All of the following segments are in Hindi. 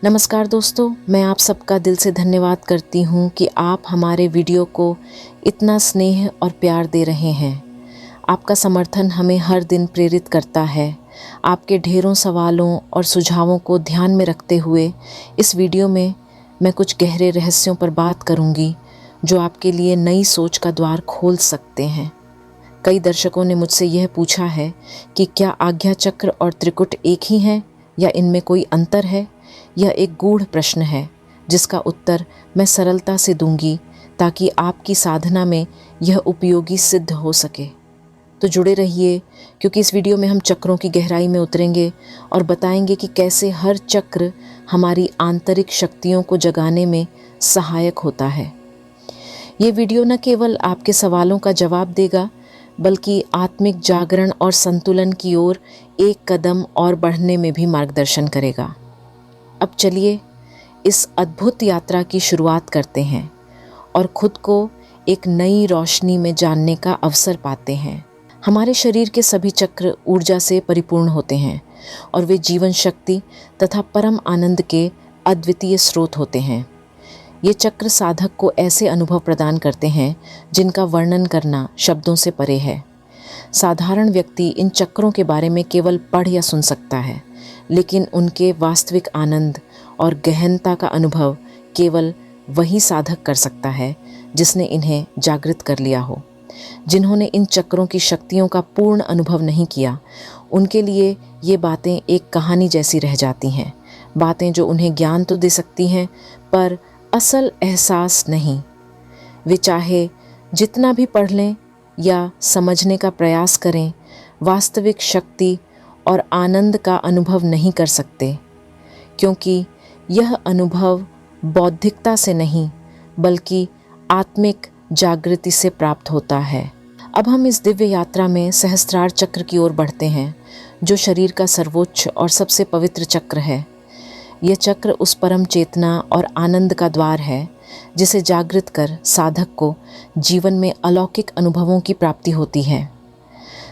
नमस्कार दोस्तों, मैं आप सबका दिल से धन्यवाद करती हूँ कि आप हमारे वीडियो को इतना स्नेह और प्यार दे रहे हैं। आपका समर्थन हमें हर दिन प्रेरित करता है। आपके ढेरों सवालों और सुझावों को ध्यान में रखते हुए इस वीडियो में मैं कुछ गहरे रहस्यों पर बात करूँगी जो आपके लिए नई सोच का द्वार खोल सकते हैं। कई दर्शकों ने मुझसे यह पूछा है कि क्या आज्ञा चक्र और त्रिकुट एक ही हैं या इनमें कोई अंतर है। यह एक गूढ़ प्रश्न है जिसका उत्तर मैं सरलता से दूंगी ताकि आपकी साधना में यह उपयोगी सिद्ध हो सके। तो जुड़े रहिए, क्योंकि इस वीडियो में हम चक्रों की गहराई में उतरेंगे और बताएंगे कि कैसे हर चक्र हमारी आंतरिक शक्तियों को जगाने में सहायक होता है। ये वीडियो न केवल आपके सवालों का जवाब देगा बल्कि आत्मिक जागरण और संतुलन की ओर एक कदम और बढ़ने में भी मार्गदर्शन करेगा। अब चलिए इस अद्भुत यात्रा की शुरुआत करते हैं और खुद को एक नई रोशनी में जानने का अवसर पाते हैं। हमारे शरीर के सभी चक्र ऊर्जा से परिपूर्ण होते हैं और वे जीवन शक्ति तथा परम आनंद के अद्वितीय स्रोत होते हैं। ये चक्र साधक को ऐसे अनुभव प्रदान करते हैं जिनका वर्णन करना शब्दों से परे है। साधारण व्यक्ति इन चक्रों के बारे में केवल पढ़ या सुन सकता है, लेकिन उनके वास्तविक आनंद और गहनता का अनुभव केवल वही साधक कर सकता है जिसने इन्हें जागृत कर लिया हो। जिन्होंने इन चक्रों की शक्तियों का पूर्ण अनुभव नहीं किया, उनके लिए ये बातें एक कहानी जैसी रह जाती हैं, बातें जो उन्हें ज्ञान तो दे सकती हैं पर असल एहसास नहीं। वे चाहे जितना भी पढ़ लें या समझने का प्रयास करें, वास्तविक शक्ति और आनंद का अनुभव नहीं कर सकते, क्योंकि यह अनुभव बौद्धिकता से नहीं बल्कि आत्मिक जागृति से प्राप्त होता है। अब हम इस दिव्य यात्रा में सहस्त्रार चक्र की ओर बढ़ते हैं, जो शरीर का सर्वोच्च और सबसे पवित्र चक्र है। यह चक्र उस परम चेतना और आनंद का द्वार है जिसे जागृत कर साधक को जीवन में अलौकिक अनुभवों की प्राप्ति होती है।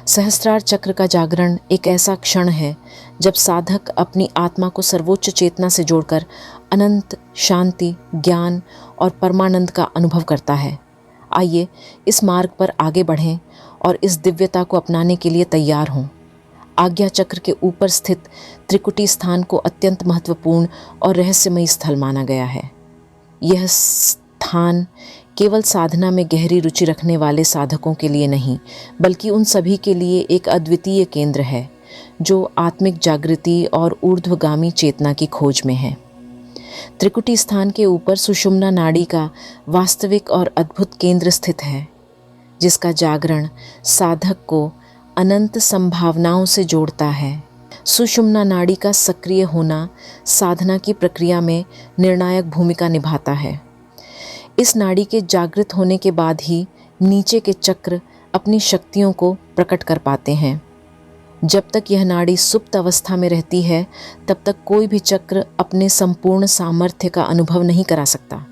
सहस्त्रार चक्र का जागरण एक ऐसा क्षण है जब साधक अपनी आत्मा को सर्वोच्च चेतना से जोड़कर अनंत शांति, ज्ञान और परमानंद का अनुभव करता है। आइए इस मार्ग पर आगे बढ़ें और इस दिव्यता को अपनाने के लिए तैयार हों। आज्ञा चक्र के ऊपर स्थित त्रिकुटी स्थान को अत्यंत महत्वपूर्ण और रहस्यमयी स्थल माना गया है। यह स्थान केवल साधना में गहरी रुचि रखने वाले साधकों के लिए नहीं बल्कि उन सभी के लिए एक अद्वितीय केंद्र है जो आत्मिक जागृति और ऊर्ध्वगामी चेतना की खोज में है। त्रिकुटी स्थान के ऊपर सुषुम्ना नाड़ी का वास्तविक और अद्भुत केंद्र स्थित है, जिसका जागरण साधक को अनंत संभावनाओं से जोड़ता है। सुषुम्ना नाड़ी का सक्रिय होना साधना की प्रक्रिया में निर्णायक भूमिका निभाता है। इस नाड़ी के जागृत होने के बाद ही नीचे के चक्र अपनी शक्तियों को प्रकट कर पाते हैं। जब तक यह नाड़ी सुप्त अवस्था में रहती है, तब तक कोई भी चक्र अपने संपूर्ण सामर्थ्य का अनुभव नहीं करा सकता।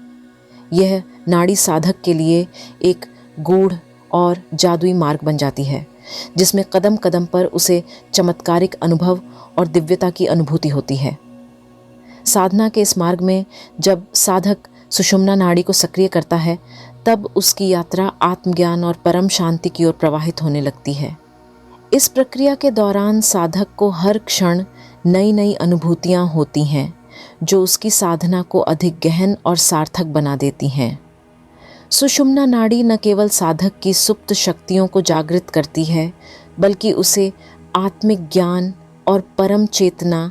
यह नाड़ी साधक के लिए एक गूढ़ और जादुई मार्ग बन जाती है, जिसमें कदम कदम पर उसे चमत्कारिक अनुभव और दिव्यता की अनुभूति होती है। साधना के इस मार्ग में जब साधक सुषुम्ना नाड़ी को सक्रिय करता है, तब उसकी यात्रा आत्मज्ञान और परम शांति की ओर प्रवाहित होने लगती है। इस प्रक्रिया के दौरान साधक को हर क्षण नई नई अनुभूतियाँ होती हैं जो उसकी साधना को अधिक गहन और सार्थक बना देती हैं। सुषुम्ना नाड़ी न केवल साधक की सुप्त शक्तियों को जागृत करती है बल्कि उसे आत्मिक ज्ञान और परम चेतना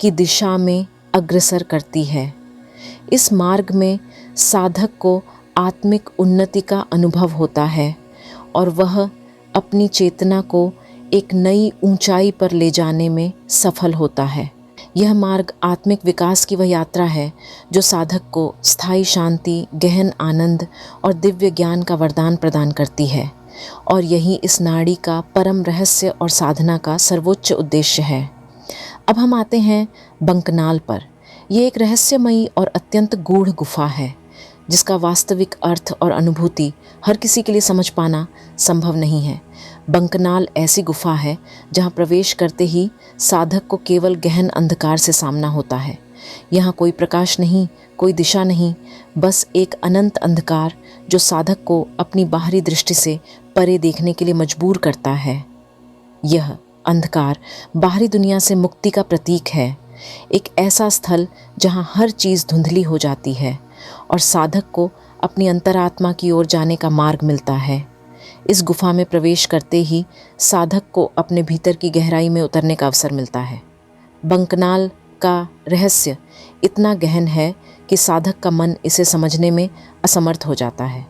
की दिशा में अग्रसर करती है। इस मार्ग में साधक को आत्मिक उन्नति का अनुभव होता है और वह अपनी चेतना को एक नई ऊंचाई पर ले जाने में सफल होता है। यह मार्ग आत्मिक विकास की वह यात्रा है जो साधक को स्थायी शांति, गहन आनंद और दिव्य ज्ञान का वरदान प्रदान करती है, और यही इस नाड़ी का परम रहस्य और साधना का सर्वोच्च उद्देश्य है। अब हम आते हैं बंकनाल पर। ये एक रहस्यमयी और अत्यंत गूढ़ गुफा है जिसका वास्तविक अर्थ और अनुभूति हर किसी के लिए समझ पाना संभव नहीं है। बंकनाल ऐसी गुफा है जहाँ प्रवेश करते ही साधक को केवल गहन अंधकार से सामना होता है, यहाँ कोई प्रकाश नहीं, कोई दिशा नहीं, बस एक अनंत अंधकार जो साधक को अपनी बाहरी दृष्टि से परे देखने के लिए मजबूर करता है। यह अंधकार बाहरी दुनिया से मुक्ति का प्रतीक है, एक ऐसा स्थल जहाँ हर चीज़ धुंधली हो जाती है और साधक को अपनी अंतरात्मा की ओर जाने का मार्ग मिलता है। इस गुफा में प्रवेश करते ही साधक को अपने भीतर की गहराई में उतरने का अवसर मिलता है। बंकनाल का रहस्य इतना गहन है कि साधक का मन इसे समझने में असमर्थ हो जाता है।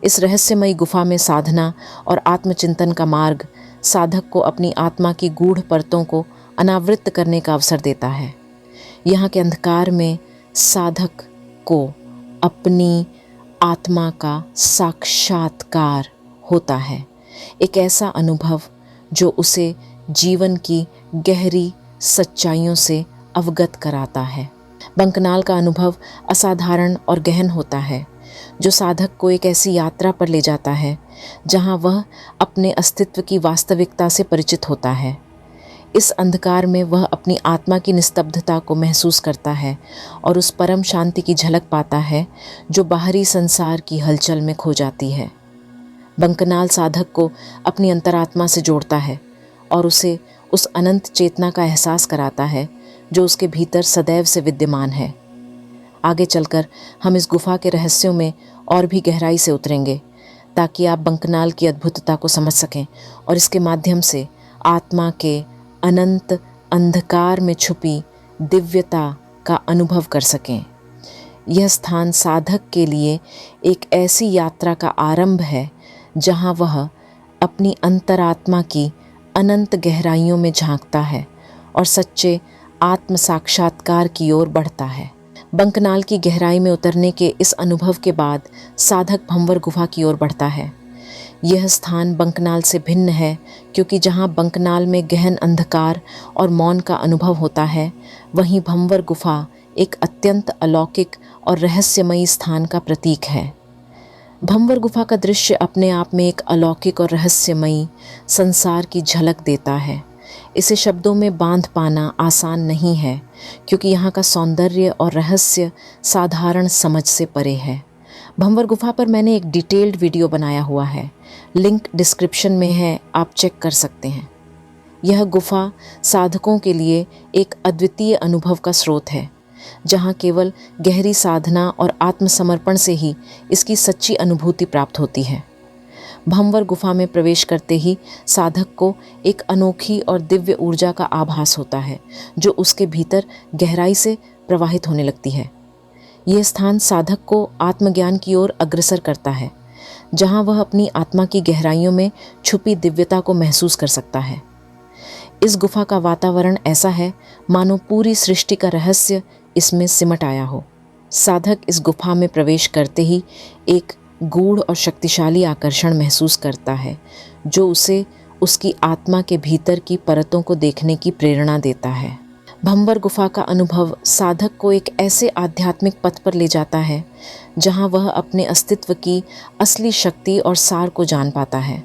इस रहस्यमयी गुफा में साधना और आत्मचिंतन का मार्ग साधक को अपनी आत्मा की गूढ़ परतों को अनावृत करने का अवसर देता है। यहाँ के अंधकार में साधक को अपनी आत्मा का साक्षात्कार होता है, एक ऐसा अनुभव जो उसे जीवन की गहरी सच्चाइयों से अवगत कराता है। बंकनाल का अनुभव असाधारण और गहन होता है, जो साधक को एक ऐसी यात्रा पर ले जाता है जहाँ वह अपने अस्तित्व की वास्तविकता से परिचित होता है। इस अंधकार में वह अपनी आत्मा की निस्तब्धता को महसूस करता है और उस परम शांति की झलक पाता है जो बाहरी संसार की हलचल में खो जाती है। बंकनाल साधक को अपनी अंतरात्मा से जोड़ता है और उसे उस अनंत चेतना का एहसास कराता है जो उसके भीतर सदैव से विद्यमान है। आगे चलकर हम इस गुफा के रहस्यों में और भी गहराई से उतरेंगे ताकि आप बंकनाल की अद्भुतता को समझ सकें और इसके माध्यम से आत्मा के अनंत अंधकार में छुपी दिव्यता का अनुभव कर सकें। यह स्थान साधक के लिए एक ऐसी यात्रा का आरंभ है जहां वह अपनी अंतरात्मा की अनंत गहराइयों में झांकता है और सच्चे आत्म साक्षात्कार की ओर बढ़ता है। बंकनाल की गहराई में उतरने के इस अनुभव के बाद साधक भंवर गुफा की ओर बढ़ता है। यह स्थान बंकनाल से भिन्न है क्योंकि जहाँ बंकनाल में गहन अंधकार और मौन का अनुभव होता है, वहीं भंवर गुफा एक अत्यंत अलौकिक और रहस्यमयी स्थान का प्रतीक है। भंवर गुफा का दृश्य अपने आप में एक अलौकिक और रहस्यमयी संसार की झलक देता है। इसे शब्दों में बांध पाना आसान नहीं है क्योंकि यहाँ का सौंदर्य और रहस्य साधारण समझ से परे है। भंवर गुफा पर मैंने एक डिटेल्ड वीडियो बनाया हुआ है, लिंक डिस्क्रिप्शन में है, आप चेक कर सकते हैं। यह गुफा साधकों के लिए एक अद्वितीय अनुभव का स्रोत है, जहाँ केवल गहरी साधना और आत्मसमर्पण से ही इसकी सच्ची अनुभूति प्राप्त होती है। भंवर गुफा में प्रवेश करते ही साधक को एक अनोखी और दिव्य ऊर्जा का आभास होता है जो उसके भीतर गहराई से प्रवाहित होने लगती है। यह स्थान साधक को आत्मज्ञान की ओर अग्रसर करता है, जहां वह अपनी आत्मा की गहराइयों में छुपी दिव्यता को महसूस कर सकता है। इस गुफा का वातावरण ऐसा है मानो पूरी सृष्टि का रहस्य इसमें सिमट आया हो। साधक इस गुफा में प्रवेश करते ही एक गूढ़ और शक्तिशाली आकर्षण महसूस करता है जो उसे उसकी आत्मा के भीतर की परतों को देखने की प्रेरणा देता है। भंवर गुफा का अनुभव साधक को एक ऐसे आध्यात्मिक पथ पर ले जाता है जहां वह अपने अस्तित्व की असली शक्ति और सार को जान पाता है।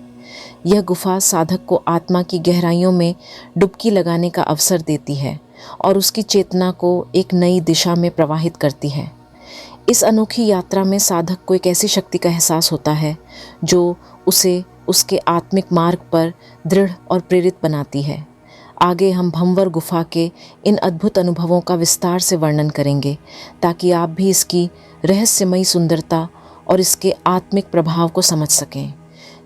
यह गुफा साधक को आत्मा की गहराइयों में डुबकी लगाने का अवसर देती है और उसकी चेतना को एक नई दिशा में प्रवाहित करती है। इस अनोखी यात्रा में साधक को एक ऐसी शक्ति का एहसास होता है जो उसे उसके आत्मिक मार्ग पर दृढ़ और प्रेरित बनाती है। आगे हम भंवर गुफा के इन अद्भुत अनुभवों का विस्तार से वर्णन करेंगे ताकि आप भी इसकी रहस्यमयी सुंदरता और इसके आत्मिक प्रभाव को समझ सकें।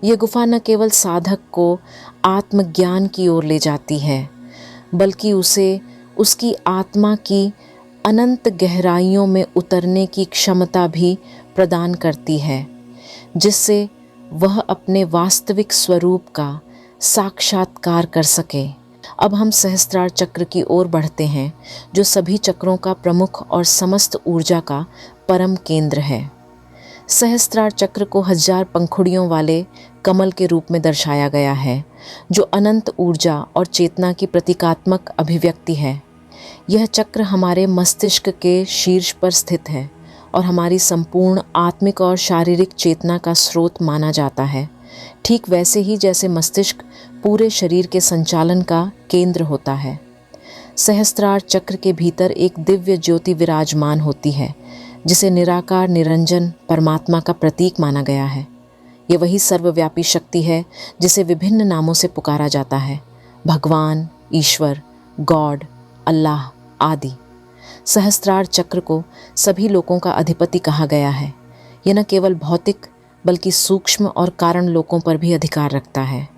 यह गुफा न केवल साधक को आत्मज्ञान की ओर ले जाती है बल्कि उसे उसकी आत्मा की अनंत गहराइयों में उतरने की क्षमता भी प्रदान करती है, जिससे वह अपने वास्तविक स्वरूप का साक्षात्कार कर सके। अब हम सहस्त्रार चक्र की ओर बढ़ते हैं जो सभी चक्रों का प्रमुख और समस्त ऊर्जा का परम केंद्र है। सहस्त्रार चक्र को 1000 पंखुड़ियों वाले कमल के रूप में दर्शाया गया है जो अनंत ऊर्जा और चेतना की प्रतीकात्मक अभिव्यक्ति है। यह चक्र हमारे मस्तिष्क के शीर्ष पर स्थित है और हमारी संपूर्ण आत्मिक और शारीरिक चेतना का स्रोत माना जाता है, ठीक वैसे ही जैसे मस्तिष्क पूरे शरीर के संचालन का केंद्र होता है। सहस्त्रार चक्र के भीतर एक दिव्य ज्योति विराजमान होती है, जिसे निराकार निरंजन परमात्मा का प्रतीक माना गया है। ये वही सर्वव्यापी शक्ति है जिसे विभिन्न नामों से पुकारा जाता है, भगवान, ईश्वर, गॉड, अल्लाह आदि। सहस्त्रार चक्र को सभी लोकों का अधिपति कहा गया है। यह न केवल भौतिक बल्कि सूक्ष्म और कारण लोकों पर भी अधिकार रखता है।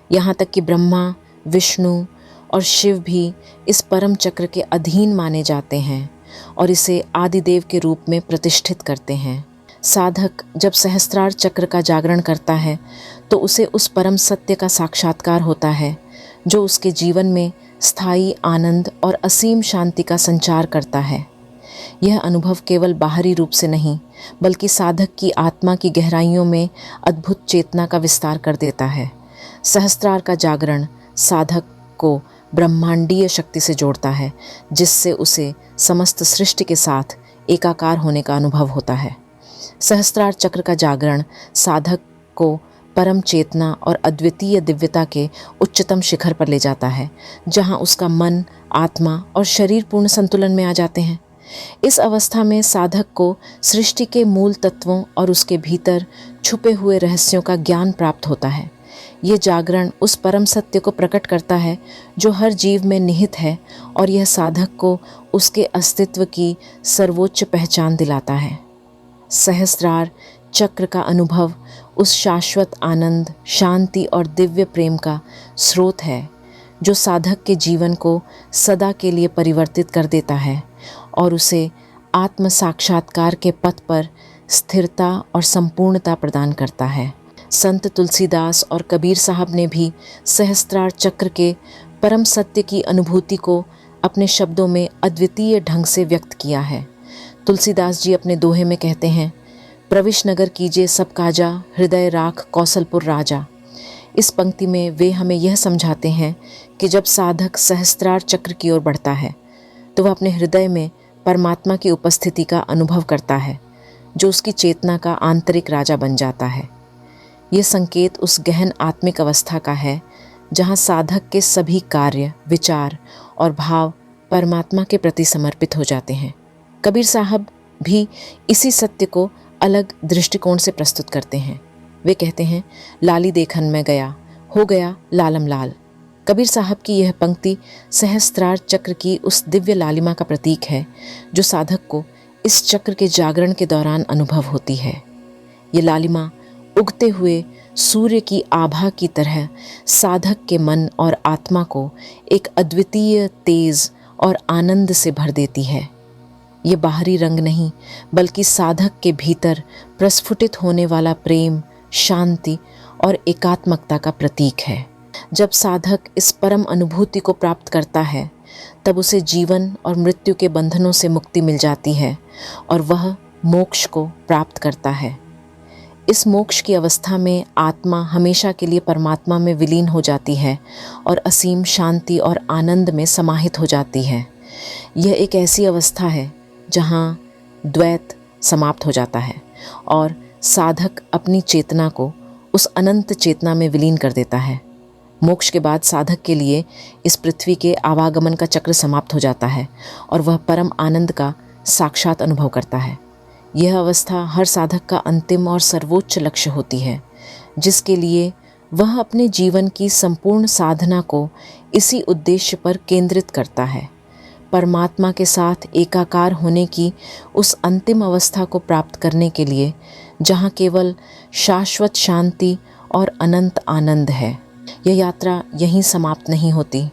यहाँ तक कि ब्रह्मा, विष्णु और शिव भी इस परम चक्र के अधीन माने जाते हैं और इसे आदिदेव के रूप में प्रतिष्ठित करते हैं। साधक जब सहस्त्रार चक्र का जागरण करता है तो उसे उस परम सत्य का साक्षात्कार होता है जो उसके जीवन में स्थायी आनंद और असीम शांति का संचार करता है। यह अनुभव केवल बाहरी रूप से नहीं बल्कि साधक की आत्मा की गहराइयों में अद्भुत चेतना का विस्तार कर देता है। सहस्त्रार का जागरण साधक को ब्रह्मांडीय शक्ति से जोड़ता है, जिससे उसे समस्त सृष्टि के साथ एकाकार होने का अनुभव होता है। सहस्त्रार चक्र का जागरण साधक को परम चेतना और अद्वितीय दिव्यता के उच्चतम शिखर पर ले जाता है, जहां उसका मन, आत्मा और शरीर पूर्ण संतुलन में आ जाते हैं। इस अवस्था में साधक को सृष्टि के मूल तत्वों और उसके भीतर छुपे हुए रहस्यों का ज्ञान प्राप्त होता है। ये जागरण उस परम सत्य को प्रकट करता है जो हर जीव में निहित है और यह साधक को उसके अस्तित्व की सर्वोच्च पहचान दिलाता है। सहस्त्रार चक्र का अनुभव उस शाश्वत आनंद, शांति और दिव्य प्रेम का स्रोत है जो साधक के जीवन को सदा के लिए परिवर्तित कर देता है और उसे आत्म साक्षात्कार के पथ पर स्थिरता और संपूर्णता प्रदान करता है। संत तुलसीदास और कबीर साहब ने भी सहस्त्रार चक्र के परम सत्य की अनुभूति को अपने शब्दों में अद्वितीय ढंग से व्यक्त किया है। तुलसीदास जी अपने दोहे में कहते हैं, प्रविश नगर कीजिए सब काजा, हृदय राख कौशलपुर राजा। इस पंक्ति में वे हमें यह समझाते हैं कि जब साधक सहस्त्रार चक्र की ओर बढ़ता है तो वह अपने हृदय में परमात्मा की उपस्थिति का अनुभव करता है, जो उसकी चेतना का आंतरिक राजा बन जाता है। ये संकेत उस गहन आत्मिक अवस्था का है जहाँ साधक के सभी कार्य, विचार और भाव परमात्मा के प्रति समर्पित हो जाते हैं। कबीर साहब भी इसी सत्य को अलग दृष्टिकोण से प्रस्तुत करते हैं। वे कहते हैं, लाली देखन में गया, हो गया लालम लाल। कबीर साहब की यह पंक्ति सहस्त्रार चक्र की उस दिव्य लालिमा का प्रतीक है जो साधक को इस चक्र के जागरण के दौरान अनुभव होती है। ये लालिमा उगते हुए सूर्य की आभा की तरह साधक के मन और आत्मा को एक अद्वितीय तेज और आनंद से भर देती है। ये बाहरी रंग नहीं बल्कि साधक के भीतर प्रस्फुटित होने वाला प्रेम, शांति और एकात्मकता का प्रतीक है। जब साधक इस परम अनुभूति को प्राप्त करता है तब उसे जीवन और मृत्यु के बंधनों से मुक्ति मिल जाती है और वह मोक्ष को प्राप्त करता है। इस मोक्ष की अवस्था में आत्मा हमेशा के लिए परमात्मा में विलीन हो जाती है और असीम शांति और आनंद में समाहित हो जाती है। यह एक ऐसी अवस्था है जहाँ द्वैत समाप्त हो जाता है और साधक अपनी चेतना को उस अनंत चेतना में विलीन कर देता है। मोक्ष के बाद साधक के लिए इस पृथ्वी के आवागमन का चक्र समाप्त हो जाता है और वह परम आनंद का साक्षात अनुभव करता है। यह अवस्था हर साधक का अंतिम और सर्वोच्च लक्ष्य होती है, जिसके लिए वह अपने जीवन की संपूर्ण साधना को इसी उद्देश्य पर केंद्रित करता है। परमात्मा के साथ एकाकार होने की उस अंतिम अवस्था को प्राप्त करने के लिए जहाँ केवल शाश्वत शांति और अनंत आनंद है। यह यात्रा यहीं समाप्त नहीं होती।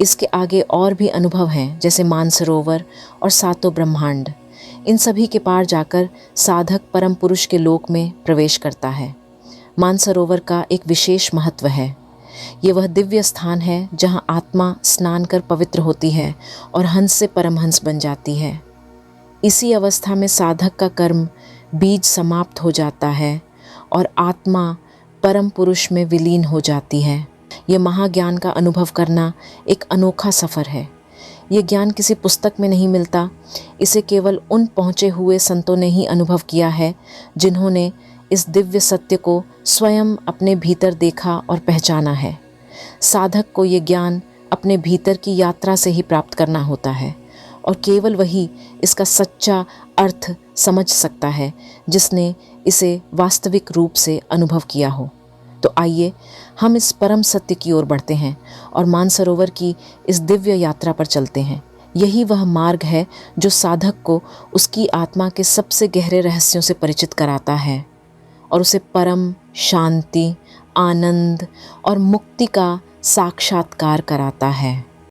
इसके आगे और भी अनुभव हैं, जैसे मानसरोवर और सातों ब्रह्मांड। इन सभी के पार जाकर साधक परम पुरुष के लोक में प्रवेश करता है। मानसरोवर का एक विशेष महत्व है। ये वह दिव्य स्थान है जहाँ आत्मा स्नान कर पवित्र होती है और हंस से परमहंस बन जाती है। इसी अवस्था में साधक का कर्म बीज समाप्त हो जाता है और आत्मा परम पुरुष में विलीन हो जाती है। यह महाज्ञान का अनुभव करना एक अनोखा सफ़र है। ये ज्ञान किसी पुस्तक में नहीं मिलता। इसे केवल उन पहुँचे हुए संतों ने ही अनुभव किया है जिन्होंने इस दिव्य सत्य को स्वयं अपने भीतर देखा और पहचाना है। साधक को ये ज्ञान अपने भीतर की यात्रा से ही प्राप्त करना होता है और केवल वही इसका सच्चा अर्थ समझ सकता है जिसने इसे वास्तविक रूप से अनुभव किया हो। तो आइए हम इस परम सत्य की ओर बढ़ते हैं और मानसरोवर की इस दिव्य यात्रा पर चलते हैं। यही वह मार्ग है जो साधक को उसकी आत्मा के सबसे गहरे रहस्यों से परिचित कराता है और उसे परम शांति, आनंद और मुक्ति का साक्षात्कार कराता है।